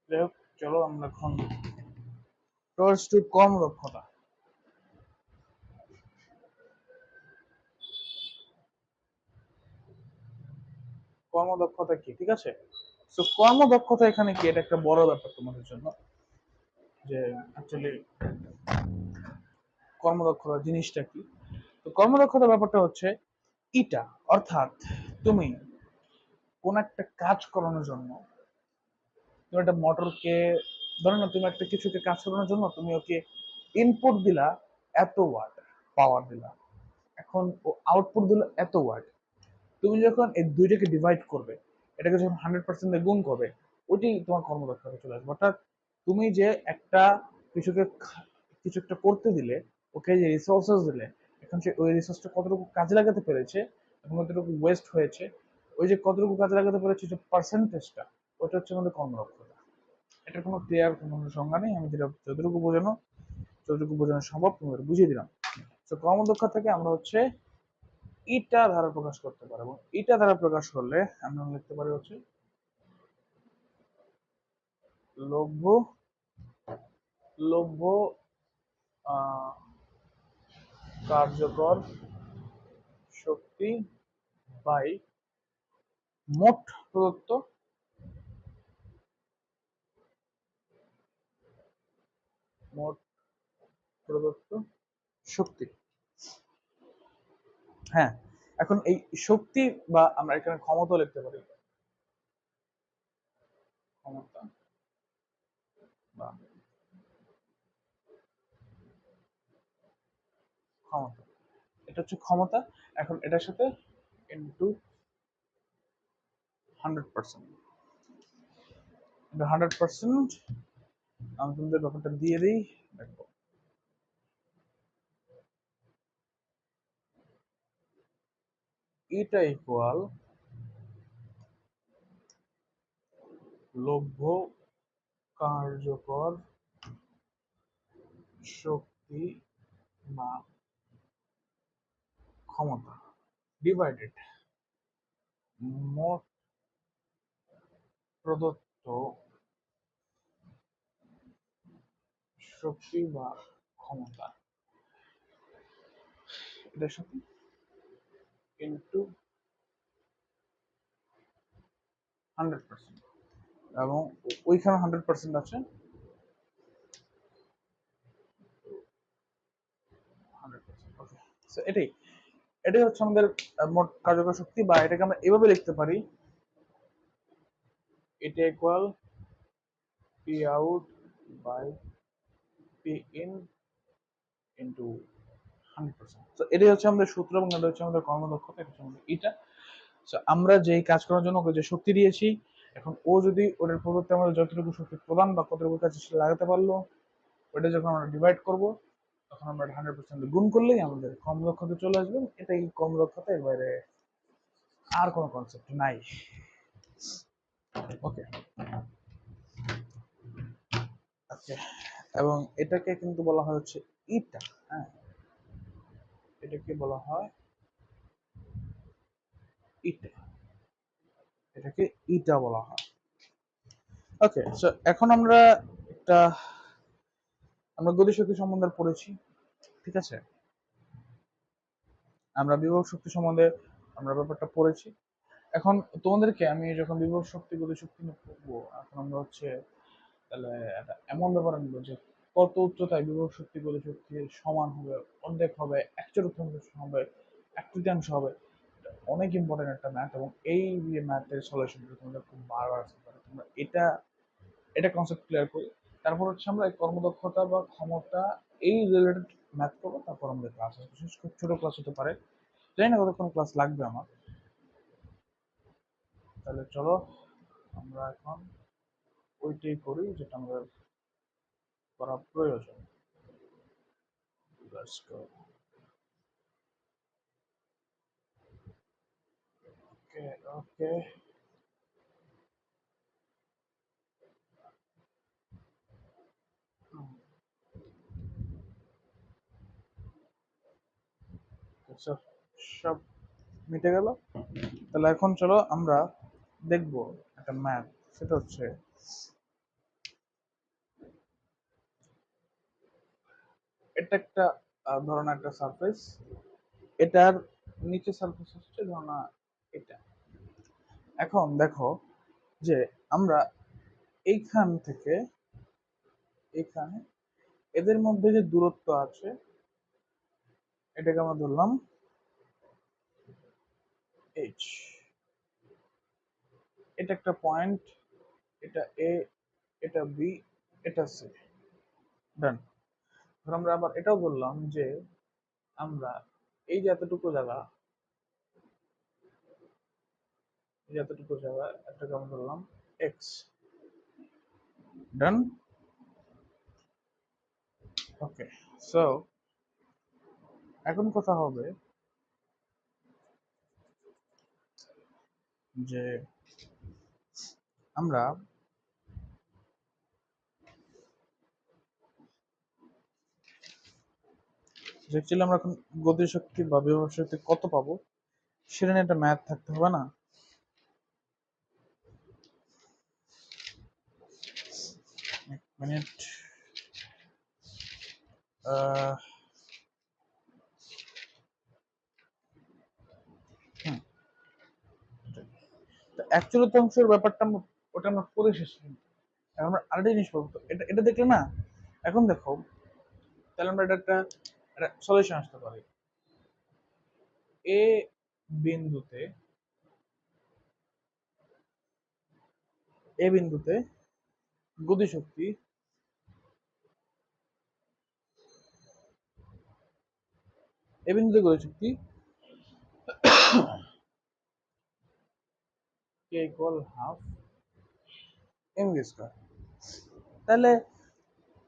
যাই হোক, চলো আমরা এখন টুয়ার্ডস টু কর্মদক্ষতা। কর্মদক্ষতা কি, ঠিক আছে? তো কর্মদক্ষতা এখানে কি, এটা একটা বড় ব্যাপার তোমাদের জন্য, যে অ্যাকচুয়ালি কর্মদক্ষতা জিনিসটা কি। তো কর্মদক্ষতা ব্যাপারটা হচ্ছে ইটা, অর্থাৎ তুমি কোন একটা কাজ করানোর জন্য, তুমি একটা মোটরকে, ধরো না, তুমি একটা কিছুকে কাজ করানোর জন্য তুমি ওকে ইনপুট দিলা এত ওয়াট পাওয়ার দিলা, এখন ও আউটপুট দিল এত ওয়াট। তুমি যখন এই দুইটাকে ডিভাইড করবে, এটাকে যখন 100% দিয়ে গুণ করবে, ওইটাই তোমার কর্মদক্ষতা চলে আসবে। অর্থাৎ তুমি যে একটা কিছুকে কিছু একটা করতে দিলে, ওকে যে রিসোর্সেস দিলে, এখন সে ওই রিসোর্সটা কতটুকু কাজে লাগাতে পেরেছে এবং কতটুকু ওয়েস্ট হয়েছে, ওই যে কতটুকু কাজে লাগাতে পেরেছে যে পার্সেন্টেজটা, ওটা হচ্ছে আমাদের কর্মদক্ষতা। এটার কোনো ক্লিয়ার কোনো সংজ্ঞা নেই, আমি যেটা যতটুকু বোঝানো সম্ভব তোমাদের বুঝিয়ে দিলাম। তো কর্মদক্ষতাকে আমরা হচ্ছে ইটা দ্বারা প্রকাশ করতে পারে, এবং ইটা দ্বারা প্রকাশ করলে আমরা লিখতে পারি হচ্ছে লভ্য লভ্য আহ, কার্যকর শক্তি বাই মোট প্রদত্ত মোট প্রদত্ত শক্তি। হ্যাঁ, এখন এই শক্তি, বা আমরা এখানে ক্ষমতা লিখতে পারি, ক্ষমতা বা ক্ষমতা, এটা হচ্ছে ক্ষমতা। এখন এটার সাথে ইন্টু 100%, 100% আমি তোমাদের ব্যাপারটা দিয়ে দিই, দেখো। এটা ইকুয়াল লভ্য কার্যকর শক্তি বা ক্ষমতা ডিভাইডেড মোট প্রদত্ত শক্তি বা ক্ষমতা, এটার সাথে ইন্টু 100%, এবং ওইখানে 100% আছে, 100%। ওকে, সো এটাই এটাই হচ্ছে আমাদের মোট কার্যকর শক্তি, বা এটাকে আমরা এভাবে লিখতে পারি, এটা equal p out by p in into 100%। তো এটাই হচ্ছে আমাদের সূত্র, এবং এটা হচ্ছে আমাদের কর্মদক্ষতা, এটা হচ্ছে আমাদের এটা। So, আমরা যেই কাজ করার জন্য ওকে যে শক্তি দিয়েছি, এখন ও যদি ওটার পরিবর্তে আমাদের যতটুকু শক্তি প্রদান বা কতটুকু কাজে সে লাগাতে পারলো, ওটা যখন আমরা ডিভাইড করব, তখন আমরা 100% গুণ করলেই আমাদের কম দক্ষতা চলে আসবে। এটাই কম দক্ষতা, এর বাইরে আর কোনো কনসেপ্ট নাই। ওকে, ওকে। এবং এটাকে কিন্তু বলা হয় হচ্ছে ইটা। হ্যাঁ, এটাকে বলা হয় ইটা, এটাকে ইটা বলা হয়। ওকে, সো এখন একটা আমরা গতিশক্তি সম্বন্ধে পড়েছি, ঠিক আছে? আমরা বিভব শক্তি সম্বন্ধে আমরা ব্যাপারটা পড়েছি। এখন তোমাদেরকে আমি যখন বিভব শক্তি গতি শক্তি নিয়ে পড়বো, এখন আমরা হচ্ছে তাহলে একটা এমন ব্যাপার আনবো যে কত উচ্চতায় বিভব শক্তি গতি শক্তি সমান হবে, অর্ধেক হবে, এক চতুর্থাংশ হবে, এক তৃতীয়াংশ হবে। এটা অনেক ইম্পর্টেন্ট একটা ম্যাথ, এবং এই যে ম্যাথের সলিউশন তোমাদের খুব বারবার আসতে পারে। তোমরা এটা এটা কনসেপ্ট ক্লিয়ার করি, তারপর হচ্ছে আমরা এই কর্মদক্ষতা বা ক্ষমতা এই রিলেটেড ম্যাথ করবো, তারপর আমাদের ক্লাস আসবে। বিশেষ খুব ছোট ক্লাস হতে পারে, জানি না কতক্ষণ ক্লাস লাগবে আমার। তাহলে চলো আমরা এখন ওইটাই করি যেটা আমাদের করা প্রয়োজন। Let's go. Okay, okay. সব সব মিটে গেল। তাহলে এখন চলো আমরা দেখবো একটা ম্যাথ, সেটা হচ্ছে এটা একটা ধরনের একটা সারফেস, এটার নিচে সারফেস হচ্ছে ধরনা এটা। এখন দেখো যে আমরা এইখান থেকে এইখানে এদের মধ্যে যে দূরত্ব আছে এটাকে আমরা ধরলাম এইচ। এটা একটা পয়েন্ট, এটা এ, এটা বি, এটা সি। ডান। আমরা আবার এটাও বললাম যে আমরা এই যে এতটুকু জায়গা, এই যে এতটুকু জায়গা এটাকে আমরা ধরলাম এক্স। ডান। ওকে, সো এখন কথা হবে যে আমরা অ্যাকচুয়ালি আমরা এখন গতিশক্তি বা বিভব শক্তি কত পাবো সেটা নিয়ে একটা ম্যাথ থাকতে হবে না? এক মিনিট। অ্যাকচুয়ালি অংশের ব্যাপারটা ওটা আমরা করে শেষ করি। আমরা আরেকটা জিনিস পাবো, তো এটা এটা দেখলে না, এখন দেখো তাহলে আমরা এটা একটা সলিউশন আসতে পারি। এ বিন্দুতে, এ বিন্দুতে গতিশক্তি, এ বিন্দুতে গতিশক্তি কে equal half M V square. তাহলে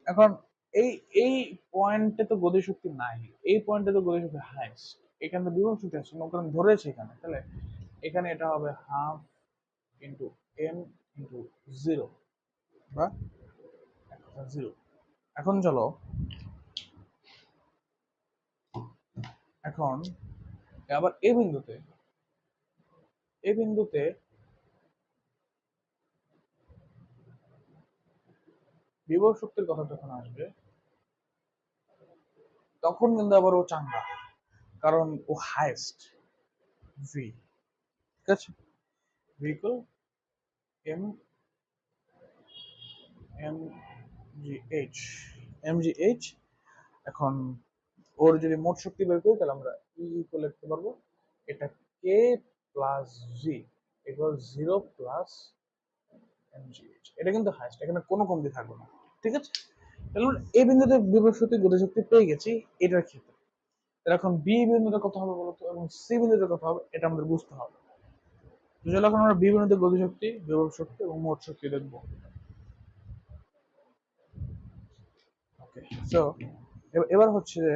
এখন এই এই পয়েন্টে তো গতিশক্তি নাই, এই পয়েন্টে তো গতিশক্তি হাইস্ট, এখানে তো বিভব শক্তি আসছে কারণ ধরেছে এখানে, তাহলে এখানে এটা হবে half into M into zero বা জিরো। এখন চলো এখন আবার এ বিন্দুতে, এ বিন্দুতে বিভব শক্তির কথা যখন আসবে তখন কিন্তু আবার ও চাঙ্গা, কারণ ও হাইস্ট ভি। ঠিক আছে, ভি ইকুয়াল এম এম জি এইচ, এম জি এইচ। এখন ওর যদি মোট শক্তি বের করি তাহলে আমরা ই ইকুয়াল লিখতে পারবো এটা K plus G equal zero plus M জি এইচ। এটা কিন্তু হাইস্ট, এখানে কোনো কমতি থাকবে না। ঠিক আছে, তাহলে আমরা এই বিন্দুতে বিভব শক্তি গতিশক্তি পেয়ে গেছি এটার ক্ষেত্রে। এখন বি বিন্দুতে কত হবে বলতো, এবং সি বিন্দুতে কত হবে এটা আমাদের বুঝতে হবে। চলো এখন আমরা বি বিন্দুতে গতিশক্তি, বিভব শক্তি এবং মোট শক্তি দেখবো। ওকে, সো এবার হচ্ছে যে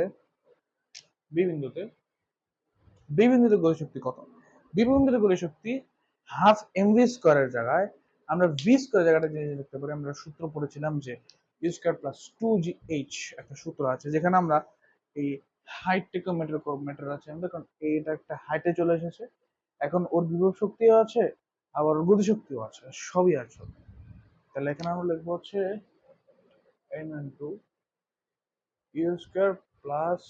বি বিন্দুতে, বি বিন্দুতে গতিশক্তি কত? বি বিন্দুতে গতিশক্তি হাফ এম ভি স্কোয়ারের জায়গায় আমরা ভি স্কোয়ার জায়গাটা জিনিস লিখতে পারি। আমরা সূত্র পড়েছিলাম যে ইউ স্কোয়ার প্লাস টু জি এইচ একটা সূত্র আছে, যেখানে আমরা এই হাইটটাকে মেটার করব, মেটার আছে আমাদের, কারণ এইটা একটা হাইটে চলে এসেছে। এখন ওর বিভব শক্তিও আছে আবার গতিশক্তিও আছে, সবই আছে। তাহলে এখানে আমরা লিখবো হচ্ছে n into u square plus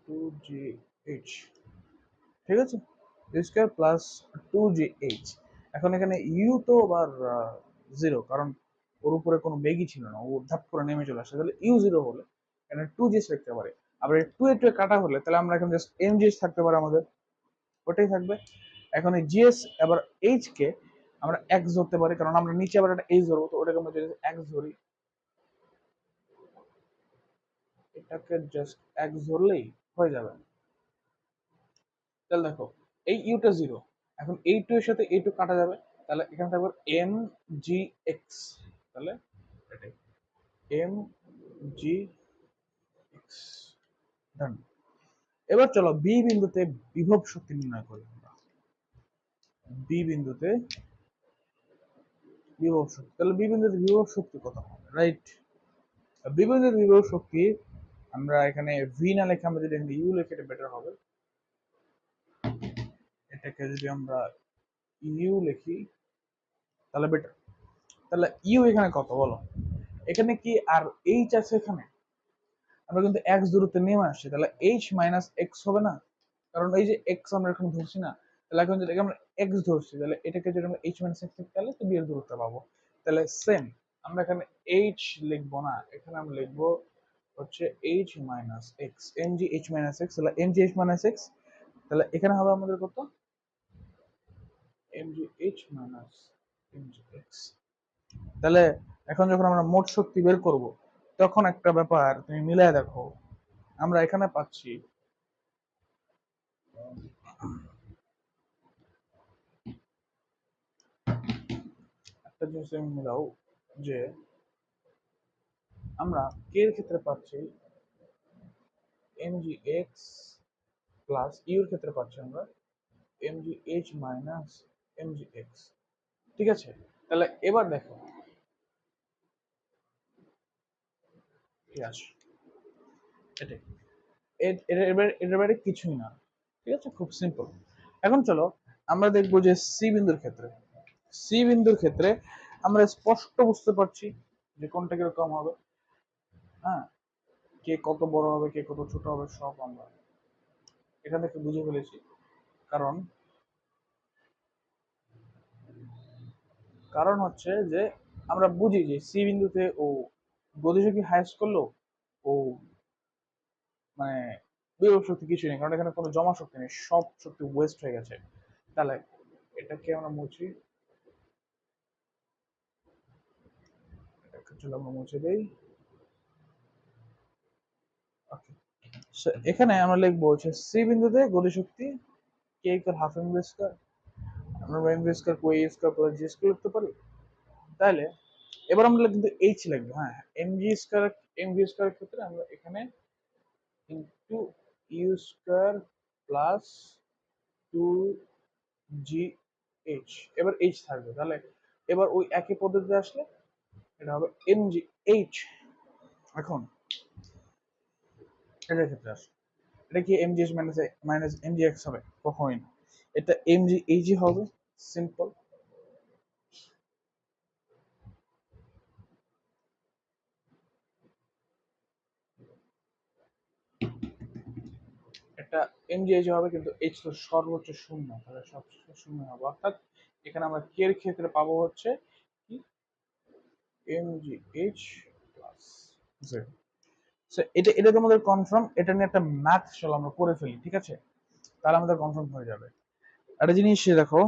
two জি এইচ। ঠিক আছে, u square plus two G H. এখন এখানে ইউ তো আবার জিরো, কারণ ওর উপরে কোনো বেগই ছিল না, ও ধাপ করে নেমে চলে আসে। তাহলে ইউ জিরো হলে এখানে টু জিএস লিখতে পারে। আবার টু এ টু কাটা হলে তাহলে আমরা এখানে জাস্ট এম জিএস থাকতে পারে আমাদের, ওটাই থাকবে। এখন এই জিএস আবার এইচ কে আমরা এক্স ধরতে পারি, কারণ আমরা নিচে আবার একটা এইচ ধরবো, তো ওটাকে আমরা যদি এক্স ধরি, এটাকে জাস্ট এক্স ধরলেই হয়ে যাবে। তাহলে দেখো এই ইউটা জিরো, এখন এই টু এর সাথে এই টু কাটা যাবে, তাহলে এখানে থাকবে এম জি এক্স। তাহলে এটাই এম জি এক্স। ডান। এবার চলো বি বিন্দুতে বিভব শক্তি নির্ণয় করি আমরা। বি বিন্দুতে বিভব শক্তি, তাহলে বি বিন্দুতে বিভব শক্তি কত হবে, রাইট? বি বিন্দুতে বিভব শক্তি আমরা এখানে ভি না লেখে আমরা যদি ইউ লিখে এটা বেটার হবে। এটাকে যদি আমরা ইউ লিখি তাহলে বেটার। তাহলে ইউ এখানে কত বলো, এখানে কি আর এইচ আছে এখানে? আমরা কিন্তু এক্স দূরত্বে নেমে আসছি, তাহলে এইচ মাইনাস এক্স হবে না? কারণ এই যে এক্স আমরা এখন ধরছি না, তাহলে এখন যেটাকে আমরা এক্স ধরছি, তাহলে এটাকে যদি আমরা এইচ মাইনাস এক্স তাহলে তো বি এর দূরত্ব পাবো। তাহলে সেম আমরা এখানে এইচ লিখবো না, এখানে আমরা লিখবো হচ্ছে H minus X, M G H minus X, তাহলে M G H minus X, তাহলে এখানে হবে আমাদের কত, M G H minus M G X. তাহলে এখন যখন আমরা মোট শক্তি বের করব, তখন একটা ব্যাপার তুমি মিলায় দেখো, আমরা এখানে পাচ্ছি একটা জিনিস তুমি মিলাও, যে আমরা কে এর ক্ষেত্রে পাচ্ছি এম জি এক্স প্লাস ইউর ক্ষেত্রে পাচ্ছি আমরা m G H minus M G x. ঠিক আছে, তাহলে এবার দেখো কি আসে, এটাই, এর বাইরে কিছুই না। ঠিক আছে, খুব সিম্পল। এখন চলো আমরা দেখবো যে সি বিন্দুর ক্ষেত্রে, সি বিন্দুর ক্ষেত্রে আমরা স্পষ্ট বুঝতে পারছি যে কোনটা কিরকম হবে। হ্যাঁ, কে কত বড় হবে, কে কত ছোট হবে, সব আমরা এখান থেকে বুঝে ফেলেছি। কারণ কারণ হচ্ছে যে আমরা বুঝি যে সি বিন্দুতে ও গতিশক্তি হাইস্ট করলো, ও মানে বিভব শক্তি কিছু নেই, কারণ এখানে কোনো জমা শক্তি নেই, সব শক্তি ওয়েস্ট হয়ে গেছে। তাহলে এটাকে আমরা মুছি, এটাকে চলো আমরা মুছে দেই। ওকে, এখানে আমরা লিখবো হচ্ছে সি বিন্দুতে গতিশক্তি কে equal half M V square, আমরা এম ভি স্কয়ার কো A square plus G square লিখতে পারি। তাহলে এবার আমরা কিন্তু এইচ লিখবো। হ্যাঁ, M G square, M V স্কয়ারের ক্ষেত্রে আমরা এখানে into U square plus two জি এইচ, এবার এইচ থাকবে, তাহলে এবার ওই একই পদ্ধতিতে আসলে এটা হবে এম জি এইচ। এখন এটার ক্ষেত্রে আসে, এটা কি m G H minus minus M G x হবে? কখনোই না, এটা এম জি এইচই হবে, সিম্পল। এটা এম জি এইচ হবে, কিন্তু এইচ তো সর্বোচ্চ শূন্য, তাহলে সবশেষে শূন্য হবে, অর্থাৎ এখানে আমরা কে এর ক্ষেত্রে পাবো হচ্ছে কি এম জি এইচ প্লাস জিরো। এটা এটা তোমাদের কনফার্ম, এটা নিয়ে একটা ম্যাথ চলো আমরা করে ফেলি, ঠিক আছে, তাহলে আমাদের কনফার্ম হয়ে যাবে। একটা জিনিস দেখো,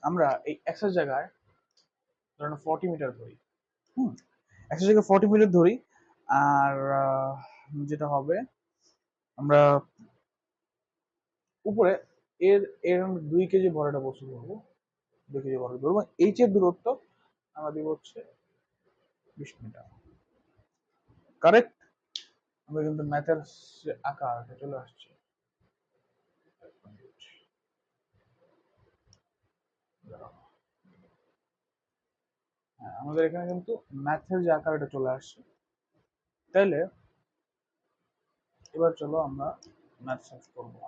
আমরা এই এক্সের জায়গায় ধরেন 40 মিটার ধরি, হুম, এক্সের জায়গায় 40 মিটার ধরি, আর যেটা হবে আমরা উপরে এর এর 2 কেজি ভর একটা বস্তু ধরবো, 2 কেজি ভর ধরবো, এইচ এর দূরত্ব আমরা দিব হচ্ছে 20 মিটার, কারেক্ট? আমরা কিন্তু ম্যাথের আকার চলে আসছে। হ্যাঁ, আমাদের এখানে কিন্তু ম্যাথের যে আকার এটা চলে আসছে। তাইলে এবার চলো আমরা ম্যাথ সলভ করবো।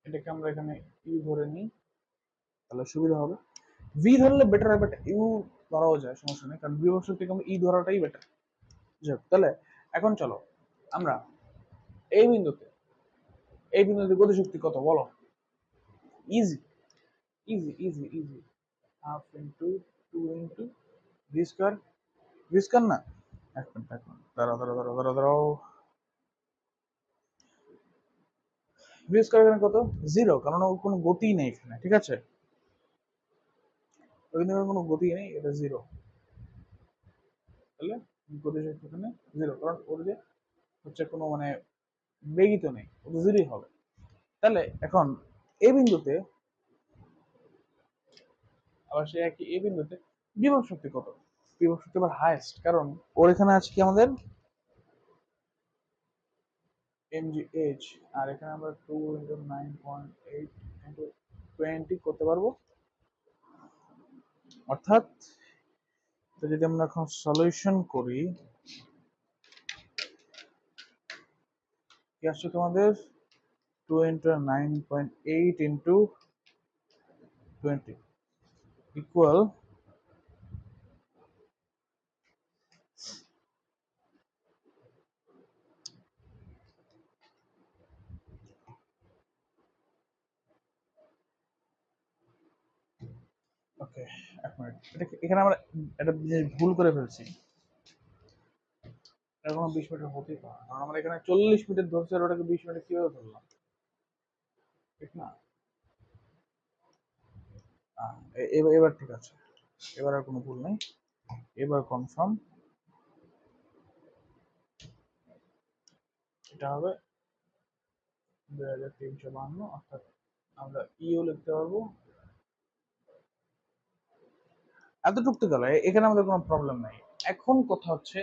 এটাকে আমরা এখানে ইউ ধরে নিই, তাহলে সুবিধা হবে। ভি ধরলে বেটার হয়, বাট ইউ ধরাও যায়, সমস্যা নেই, কারণ বিভব শক্তি কম ই ধরাটাই বেটার। যাক, তাহলে এখন চলো আমরা এই বিন্দুতে, এই বিন্দুতে গতিশক্তি কত বলো? Easy, easy easy easy, half into two into v square, v square না, এক মিনিট এক মিনিট, দাঁড়াও দাঁড়াও দাঁড়াও দাঁড়াও দাঁড়াও, ভি স্কোয়ার এখানে কত? জিরো, কারণ ওর কোনো গতি নেই এখানে, ঠিক আছে, ওই বিন্দুর কোনো গতি নেই, এটা জিরো। তাহলে গতিশক্তি এখানে জিরো, কারণ ওর যে হচ্ছে কোনো মানে বেগই তো নেই, ও তো জিরোই হবে। তাহলে এখন এই বিন্দুতে আবার সে একই এই বিন্দুতে বিভব শক্তি কত? বিভব শক্তি আবার হাইয়েস্ট, কারণ ওর এখানে আছে কি আমাদের এমজিএইচ, আর এখানে আমরা 2 × 9.8 × 20 করতে পারবো, অর্থাৎ যদি আমরা এখন সলিউশন করি, কি আসছে তোমাদের 2 × 9.8 × 20 ইকুয়াল ওকে, এক মিনিট, এখানে আমরা একটা জিনিস ভুল করে ফেলছি। এটা কোনো 20 মিনিট হতেই পারে না, কারণ আমরা এখানে 40 মিনিট ধরছি, আর ওটাকে 20 মিনিট কিভাবে ধরলাম? ঠিক না? এবার ঠিক আছে, এবার আর কোনো ভুল নেই, এবার কনফার্ম। এটা হবে 2352, অর্থাৎ আমরা ইও লিখতে পারবো। এতটুকু তো গেল, এখানে আমাদের কোনো প্রবলেম নাই। এখন কথা হচ্ছে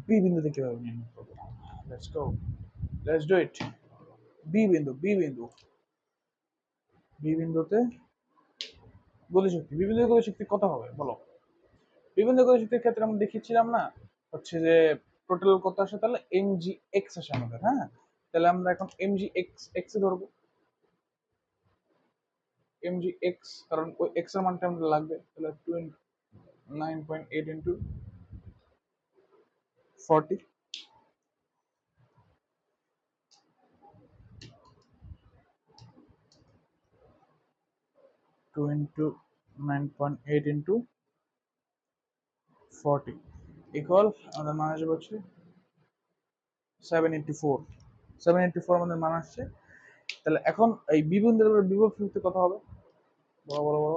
বি বিন্দুতে কিভাবে নির্ণয় করবো। Let's go, let's do it. B বিন্দু বি বিন্দুতে গতিশক্তি, বি বিন্দুতে গতিশক্তি কত হবে বলো? বিভিন্ন গতিশক্তির ক্ষেত্রে আমরা দেখিয়েছিলাম না, হচ্ছে যে টোটাল কত আসে, তাহলে এম জি এক্স আসে আমাদের। হ্যাঁ, তাহলে আমরা এখন এম জি এক্স এক্স এ ধরবো, এম জি এক্স, কারণ ওই এক্স এর মানটা আমাদের লাগবে। তাহলে 9.8 ইন্টু 40, 2 ইন্টু 9.8 ইন্টু 40 ইকুয়াল আমাদের মান আসবে হচ্ছে 784। 784 আমাদের মান আসছে। তাহলে এখন এই বিবিন্দুর বিভব শক্তি কত হবে? বড় বড় বড়,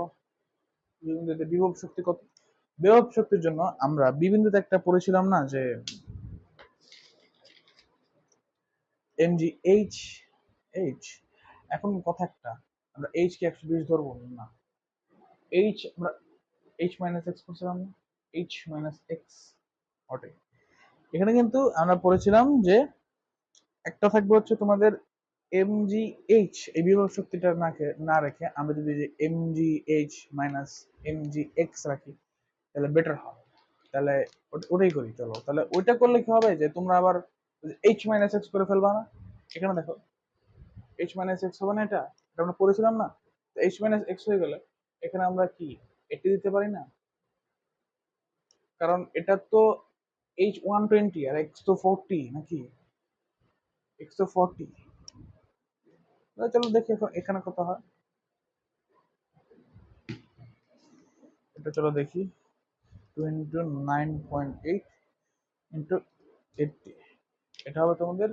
বিবিন্দুতে বিভব শক্তি কত? বিভব শক্তির জন্য আমরা বিবিন্দুতে একটা পড়েছিলাম না, যে এমজি এইচ এইচ। এখন কথা একটা, আমরা এইচ কে 120 ধরবো না, এইচ আমরা এইচ মাইনাস এক্স করছিলাম না, এইচ মাইনাস এক্স ওটাই। এখানে কিন্তু আমরা পড়েছিলাম যে একটা থাকবে হচ্ছে তোমাদের এমজি এইচ, এই বিভব শক্তিটা না রেখে আমরা যদি MG H minus MG x রাখি তাহলে বেটার হয়। তাহলে ওটাই করি, চলো তাহলে ওইটা করলে কি হবে, যে তোমরা আবার এইচ মাইনাস এক্স করে ফেলবা না। এখানে দেখো এইচ মাইনাস এক্স হবে না, এটা এটা আমরা পড়েছিলাম না। এইচ মাইনাস এক্স হয়ে গেলে এখানে আমরা কি এটি দিতে পারি না, কারণ এটা তো এইচ 120 আর এক্স তো 40 নাকি, এক্স তো 40। চলো দেখি এখন এখানে কত হয়, এটা চলো দেখি। 2 ইন্টু 9.8 ইন্টু 80, এটা হবে তোমাদের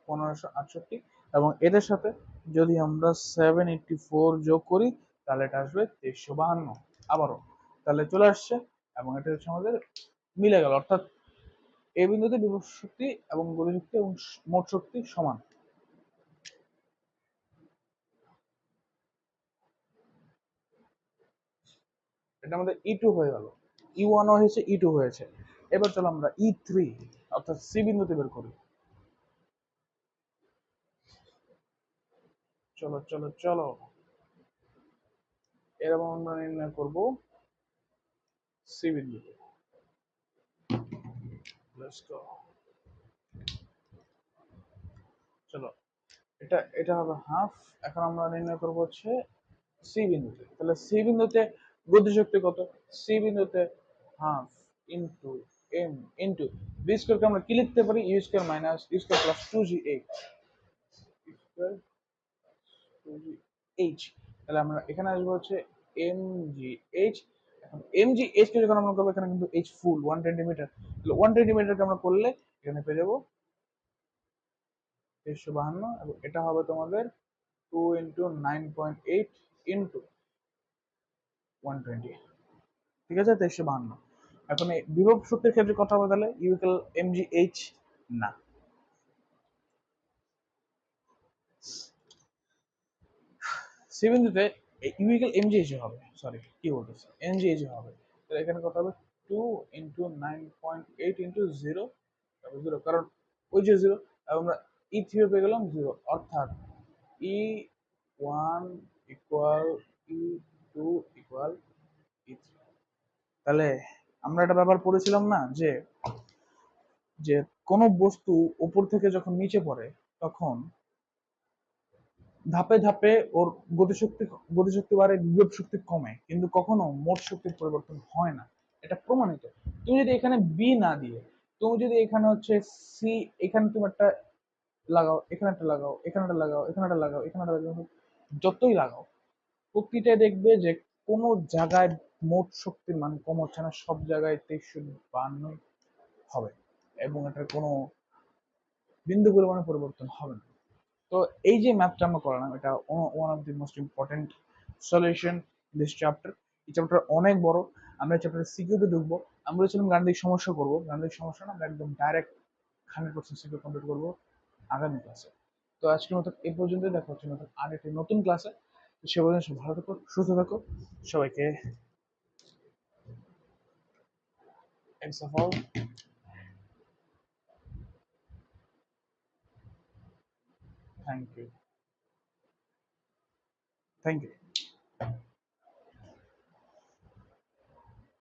1568, এবং এদের সাথে যদি আমরা 784 যোগ করি তাহলে এটা আসবে 2352 আবারও। তাহলে চলে আসছে, এবং এটা হচ্ছে আমাদের মিলে গেল, অর্থাৎ এ বিন্দুতে বিভব শক্তি এবং গতি শক্তি এবং মোট শক্তি সমান। এটা আমাদের ই টু হয়ে গেল, ই ওয়ান হয়েছে, ই টু হয়েছে। এবার চলো আমরা ই থ্রি অর্থাৎ সি বিন্দুতে বের করি। চলো চলো চলো, এরকম আমরা নির্ণয় করব সি বিন্দুতে। লেটস গো, চলো এটা এটা হবে হাফ। এখন আমরা নির্ণয় করব হচ্ছে সি বিন্দুতে। তাহলে সি বিন্দুতে গতিশক্তি কত? সি বিন্দুতে half into M into B স্কোয়ারকে আমরা কি লিখতে পারি? U square minus U square plus 2জি এইচ স্কোয়ার 2জি এইচ। তাহলে আমরা এখানে আসবো হচ্ছে এম জি এইচ। এখন এম জি এইচ কে যখন আমরা করবো, এখানে কিন্তু এইচ ফুল 120 মিটার, তাহলে 120 মিটারকে আমরা করলে এখানে পেয়ে যাবো 352, এবং এটা হবে তোমাদের 2 ইন্টু 9.8 ইন্টু 120, ঠিক আছে? 2352। এখন এই বিভব শক্তির ক্ষেত্রে কথা হবে, তাহলে ইউকেল এমজি এইচ না, সি বিন্দুতে ইউকেল এমজি এইচ হবে, সরি কি বলতেছে, এমজি এইচ হবে। তাহলে এখানে কথা হবে 2 ইন্টু 9.8 ইন্টু 0, জিরো, কারণ ওই যে জিরো, আমরা ই থ্রি পেয়ে গেলাম 0, অর্থাৎ ই ওয়ান ইকুয়াল ই টু ইকুয়াল ই থ্রি। তাহলে আমরা একটা ব্যাপার পড়েছিলাম না, যে যে কোনো বস্তু উপর থেকে যখন নিচে পড়ে তখন ধাপে ধাপে ওর গতিশক্তি গতিশক্তি বাড়ে, বিভব শক্তি কমে, কিন্তু কখনো মোট শক্তির পরিবর্তন হয় না। এটা প্রমাণিত। তুমি যদি এখানে বি না দিয়ে তুমি যদি এখানে হচ্ছে সি, এখানে তুমি একটা লাগাও, এখানে একটা লাগাও, এখানে একটা লাগাও, এখানে একটা লাগাও, এখানে একটা লাগাও, যতই লাগাও প্রতিটা দেখবে যে কোনো জায়গায় মোট শক্তির মান কম হচ্ছে না, সব জায়গায় 2352 হবে এবং এটার কোনো বিন্দু পরিমাণে পরিবর্তন হবে না। তো এই যে ম্যাথটা আমরা করলাম, এটা one of the most important solution this chapter. এই চ্যাপ্টার অনেক বড়। আমরা এই চ্যাপ্টারে সিকিউতে ঢুকবো। আমরা ছিলাম গাণিতিক সমস্যা করবো, গাণিতিক সমস্যা না, আমরা একদম ডাইরেক্ট 100% সিকিউ কমপ্লিট করবো আগামী ক্লাসে। তো আজকের মতো এই পর্যন্ত, দেখা হচ্ছে নতুন আরেকটি নতুন ক্লাসে। সে পর্যন্ত সব ভালো থাকো, সুস্থ থাকো। সবাইকে thanks of all, thank you, thank you.